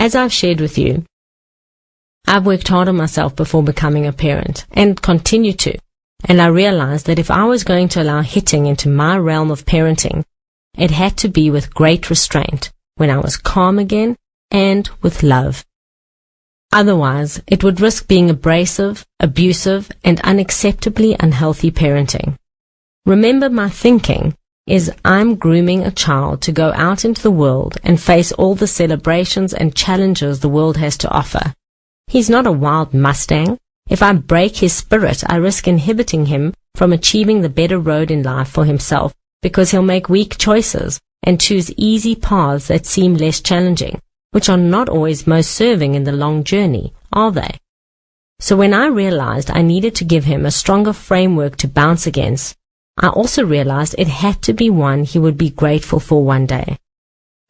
As I've shared with you, I've worked hard on myself before becoming a parent, and continue to, and I realized that if I was going to allow hitting into my realm of parenting, it had to be with great restraint, when I was calm again, and with love. Otherwise, it would risk being abrasive, abusive, and unacceptably unhealthy parenting. Remember, my thinking is I'm grooming a child to go out into the world and face all the celebrations and challenges the world has to offer. He's not a wild Mustang. If I break his spirit, I risk inhibiting him from achieving the better road in life for himself, because he'll make weak choices and choose easy paths that seem less challenging, which are not always most serving in the long journey, are they? So when I realized I needed to give him a stronger framework to bounce against, I also realized it had to be one he would be grateful for one day.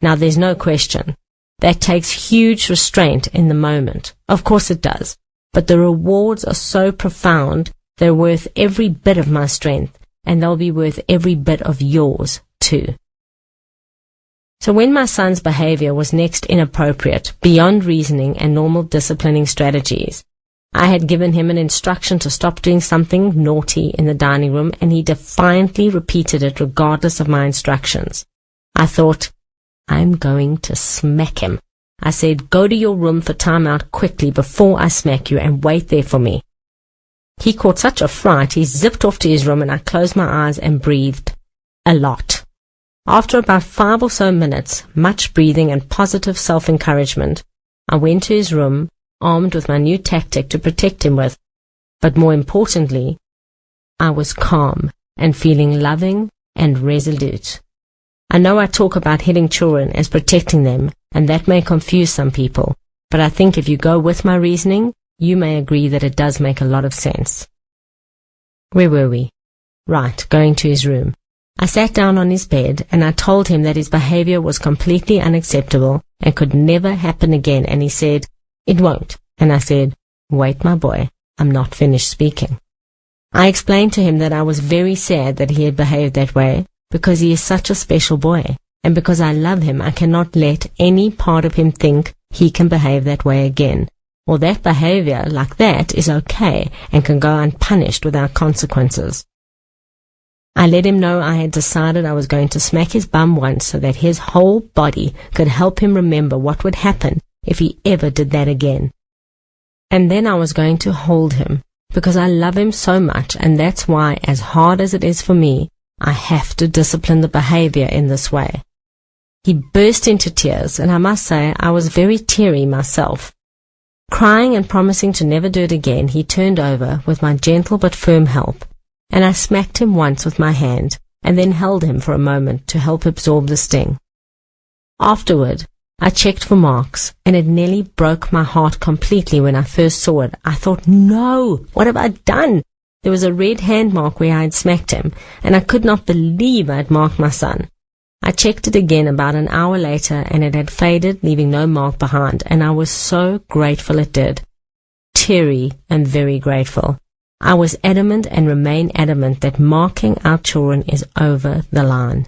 Now, there's no question. That takes huge restraint in the moment. Of course it does. But the rewards are so profound, they're worth every bit of my strength, and they'll be worth every bit of yours, too. So when my son's behavior was next inappropriate, beyond reasoning and normal disciplining strategies, I had given him an instruction to stop doing something naughty in the dining room, and he defiantly repeated it regardless of my instructions. I thought, I'm going to smack him. I said, go to your room for timeout quickly before I smack you, and wait there for me. He caught such a fright, he zipped off to his room, and I closed my eyes and breathed a lot. After about 5 or so minutes, much breathing and positive self-encouragement, I went to his room, armed with my new tactic to protect him with, but more importantly, I was calm and feeling loving and resolute. I know I talk about hitting children as protecting them, and that may confuse some people, but I think if you go with my reasoning, you may agree that it does make a lot of sense. Where were we? Right, going to his room. I sat down on his bed, and I told him that his behavior was completely unacceptable and could never happen again, and he said, it won't. And I said, wait, my boy, I'm not finished speaking. I explained to him that I was very sad that he had behaved that way, because he is such a special boy, and because I love him, I cannot let any part of him think he can behave that way again, or that behavior like that is okay and can go unpunished without consequences. I let him know I had decided I was going to smack his bum once so that his whole body could help him remember what would happen if he ever did that again. And then I was going to hold him, because I love him so much, and that's why, as hard as it is for me, I have to discipline the behavior in this way. He burst into tears, and I must say I was very teary myself. Crying and promising to never do it again, he turned over with my gentle but firm help, and I smacked him once with my hand, and then held him for a moment to help absorb the sting. Afterward, I checked for marks, and it nearly broke my heart completely when I first saw it. I thought, no, what have I done? There was a red hand mark where I had smacked him, and I could not believe I had marked my son. I checked it again about an hour later, and it had faded, leaving no mark behind, and I was so grateful it did. Teary and very grateful. I was adamant and remain adamant that marking our children is over the line.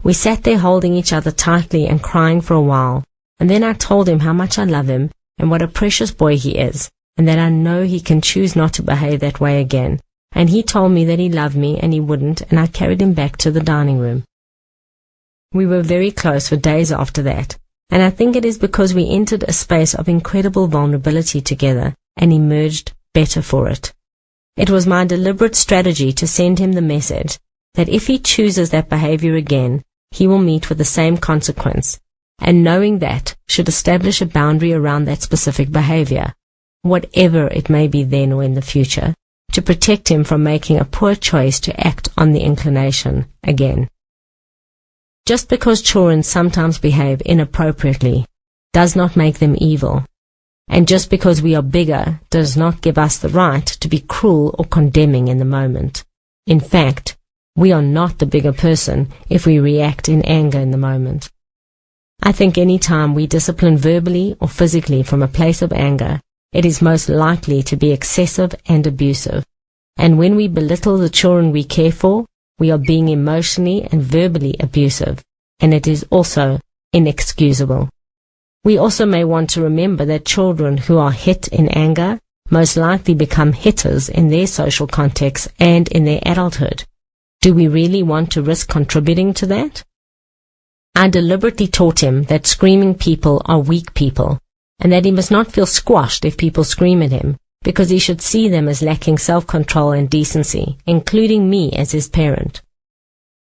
We sat there holding each other tightly and crying for a while, and then I told him how much I love him and what a precious boy he is, and that I know he can choose not to behave that way again. And he told me that he loved me and he wouldn't, and I carried him back to the dining room. We were very close for days after that, and I think it is because we entered a space of incredible vulnerability together and emerged better for it. It was my deliberate strategy to send him the message that if he chooses that behavior again, he will meet with the same consequence, and knowing that should establish a boundary around that specific behavior, whatever it may be then or in the future, to protect him from making a poor choice to act on the inclination again. Just because children sometimes behave inappropriately does not make them evil, and just because we are bigger does not give us the right to be cruel or condemning in the moment. In fact, we are not the bigger person if we react in anger in the moment. I think any time we discipline verbally or physically from a place of anger, it is most likely to be excessive and abusive. And when we belittle the children we care for, we are being emotionally and verbally abusive, and it is also inexcusable. We also may want to remember that children who are hit in anger most likely become hitters in their social context and in their adulthood. Do we really want to risk contributing to that? I deliberately taught him that screaming people are weak people, and that he must not feel squashed if people scream at him, because he should see them as lacking self-control and decency, including me as his parent.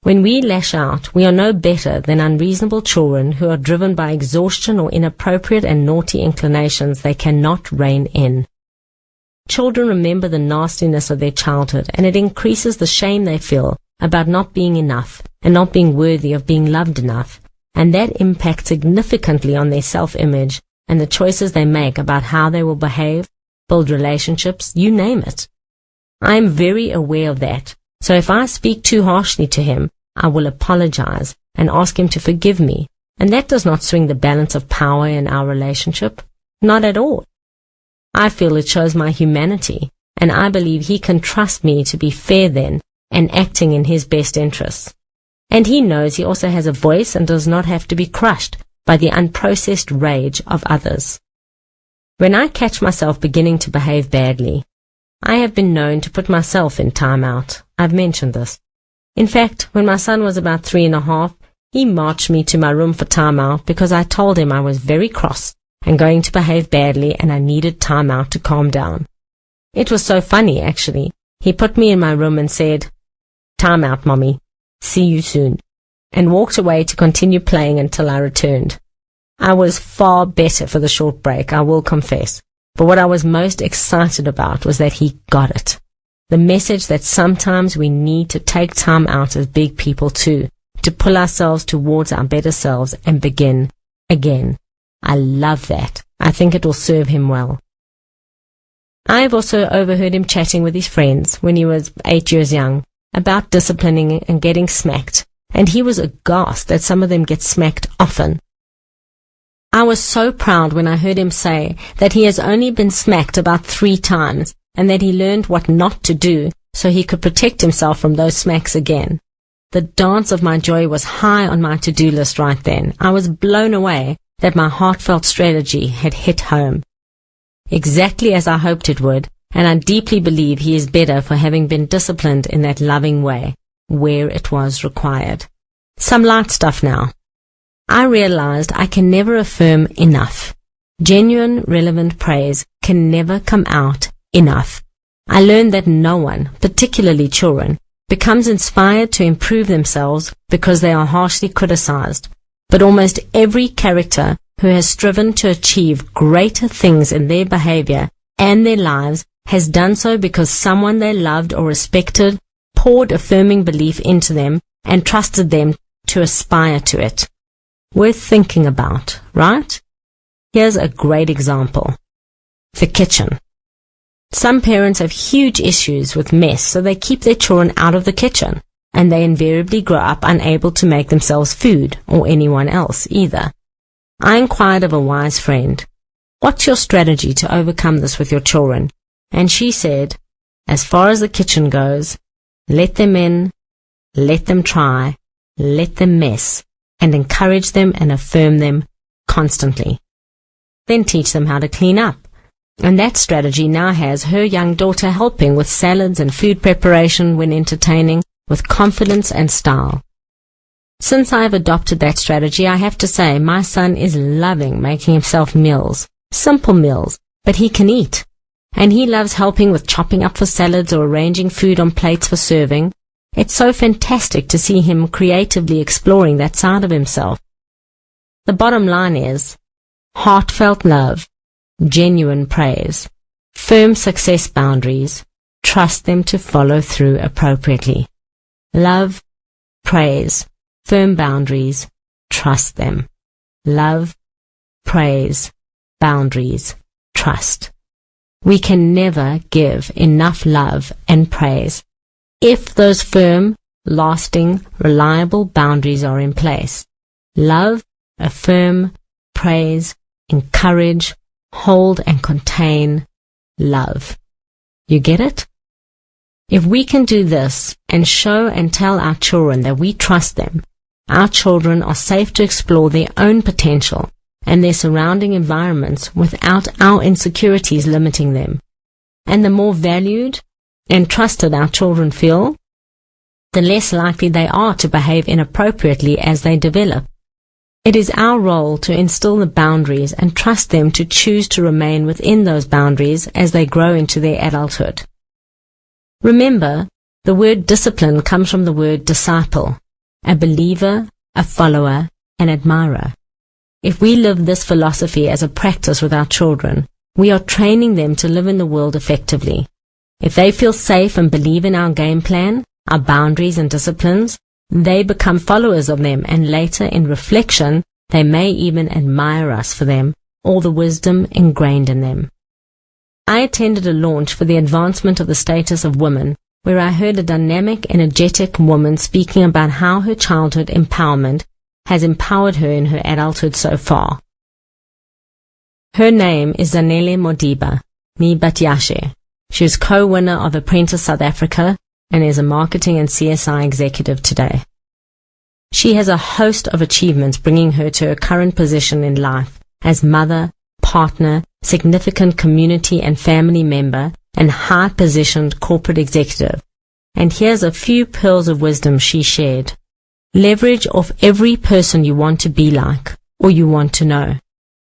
When we lash out, we are no better than unreasonable children who are driven by exhaustion or inappropriate and naughty inclinations they cannot rein in. Children remember the nastiness of their childhood, and it increases the shame they feel about not being enough and not being worthy of being loved enough, and that impacts significantly on their self-image and the choices they make about how they will behave, build relationships, you name it. I am very aware of that, so if I speak too harshly to him, I will apologize and ask him to forgive me, and that does not swing the balance of power in our relationship. Not at all. I feel it shows my humanity, and I believe he can trust me to be fair then and acting in his best interests. And he knows he also has a voice and does not have to be crushed by the unprocessed rage of others. When I catch myself beginning to behave badly, I have been known to put myself in timeout. I've mentioned this. In fact, when my son was about 3.5, he marched me to my room for timeout because I told him I was very cross and going to behave badly and I needed timeout to calm down. It was so funny, actually. He put me in my room and said, "Timeout, Mommy. See you soon," and walked away to continue playing until I returned. I was far better for the short break, I will confess, but what I was most excited about was that he got it. The message that sometimes we need to take time out as big people too, to pull ourselves towards our better selves and begin again. I love that. I think it will serve him well. I have also overheard him chatting with his friends when he was 8 years young about disciplining and getting smacked, and he was aghast that some of them get smacked often. I was so proud when I heard him say that he has only been smacked about 3 times and that he learned what not to do so he could protect himself from those smacks again. The dance of my joy was high on my to-do list right then. I was blown away that my heartfelt strategy had hit home. Exactly as I hoped it would, and I deeply believe he is better for having been disciplined in that loving way, where it was required. Some light stuff now. I realized I can never affirm enough. Genuine, relevant praise can never come out enough. I learned that no one, particularly children, becomes inspired to improve themselves because they are harshly criticized, but almost every character who has striven to achieve greater things in their behavior and their lives has done so because someone they loved or respected poured affirming belief into them and trusted them to aspire to it. Worth thinking about, right? Here's a great example. The kitchen. Some parents have huge issues with mess, so they keep their children out of the kitchen, and they invariably grow up unable to make themselves food, or anyone else either. I inquired of a wise friend, "What's your strategy to overcome this with your children?" And she said, "As far as the kitchen goes, let them in, let them try, let them mess, and encourage them and affirm them constantly. Then teach them how to clean up." And that strategy now has her young daughter helping with salads and food preparation when entertaining, with confidence and style. Since I have adopted that strategy, I have to say my son is loving making himself meals, simple meals, but he can eat. And he loves helping with chopping up for salads or arranging food on plates for serving. It's so fantastic to see him creatively exploring that side of himself. The bottom line is heartfelt love, genuine praise, firm success boundaries, trust them to follow through appropriately. Love, praise, firm boundaries, trust them. Love, praise, boundaries, trust. We can never give enough love and praise if those firm, lasting, reliable boundaries are in place. Love, affirm, praise, encourage, hold and contain, love. You get it? If we can do this and show and tell our children that we trust them, our children are safe to explore their own potential and their surrounding environments without our insecurities limiting them. And the more valued and trusted our children feel, the less likely they are to behave inappropriately as they develop. It is our role to instill the boundaries and trust them to choose to remain within those boundaries as they grow into their adulthood. Remember, the word discipline comes from the word disciple, a believer, a follower, an admirer. If we live this philosophy as a practice with our children, we are training them to live in the world effectively. If they feel safe and believe in our game plan, our boundaries and disciplines, they become followers of them, and later in reflection, they may even admire us for them or the wisdom ingrained in them. I attended a launch for the advancement of the status of women, where I heard a dynamic, energetic woman speaking about how her childhood empowerment has empowered her in her adulthood so far. Her name is Zanele Modiba Nibatyashe. She is co-winner of Apprentice South Africa and is a marketing and CSI executive today. She has a host of achievements bringing her to her current position in life as mother, partner, significant community and family member, and high-positioned corporate executive. And here's a few pearls of wisdom she shared. Leverage off every person you want to be like or you want to know.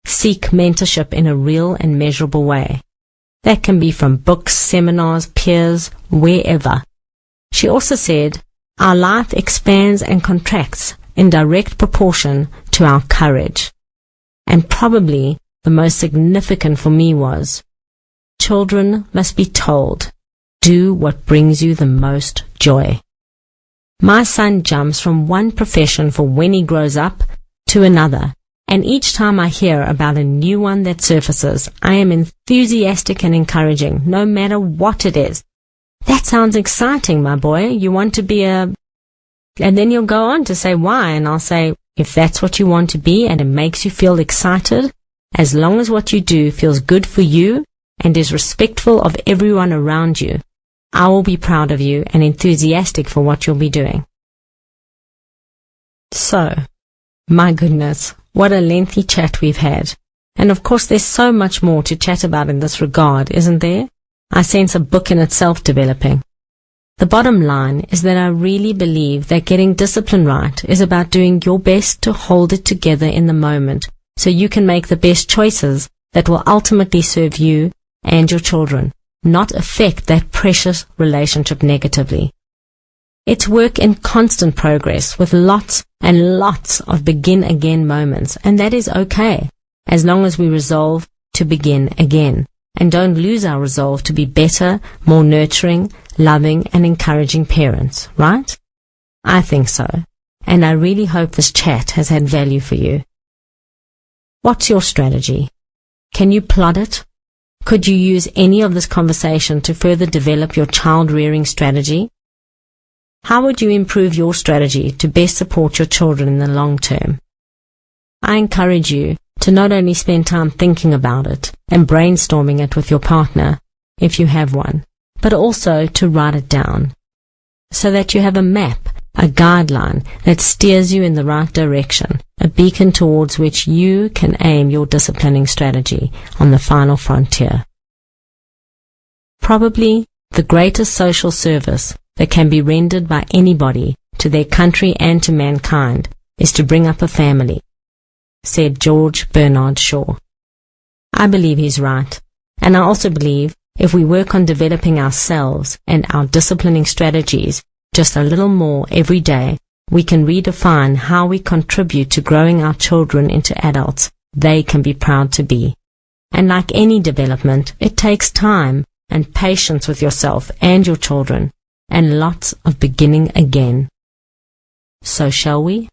Seek mentorship in a real and measurable way. That can be from books, seminars, peers, wherever. She also said, our life expands and contracts in direct proportion to our courage. And probably the most significant for me was, children must be told, do what brings you the most joy. My son jumps from one profession for when he grows up to another, and each time I hear about a new one that surfaces, I am enthusiastic and encouraging, no matter what it is. That sounds exciting, my boy. You want to be a... And then you'll go on to say why, and I'll say, if that's what you want to be and it makes you feel excited, as long as what you do feels good for you and is respectful of everyone around you, I will be proud of you and enthusiastic for what you'll be doing. So, my goodness, what a lengthy chat we've had. And of course there's so much more to chat about in this regard, isn't there? I sense a book in itself developing. The bottom line is that I really believe that getting discipline right is about doing your best to hold it together in the moment so you can make the best choices that will ultimately serve you and your children, not affect that precious relationship negatively. It's work in constant progress with lots and lots of begin again moments, and that is okay, as long as we resolve to begin again and don't lose our resolve to be better, more nurturing, loving and encouraging parents, right? I think so, and I really hope this chat has had value for you. What's your strategy? Can you plot it? Could you use any of this conversation to further develop your child-rearing strategy? How would you improve your strategy to best support your children in the long term? I encourage you to not only spend time thinking about it and brainstorming it with your partner, if you have one, but also to write it down, so that you have a map, a guideline that steers you in the right direction, a beacon towards which you can aim your disciplining strategy on the final frontier. Probably the greatest social service that can be rendered by anybody to their country and to mankind is to bring up a family, said George Bernard Shaw. I believe he's right, and I also believe if we work on developing ourselves and our disciplining strategies just a little more every day, we can redefine how we contribute to growing our children into adults they can be proud to be. And like any development, it takes time and patience with yourself and your children, and lots of beginning again. So shall we?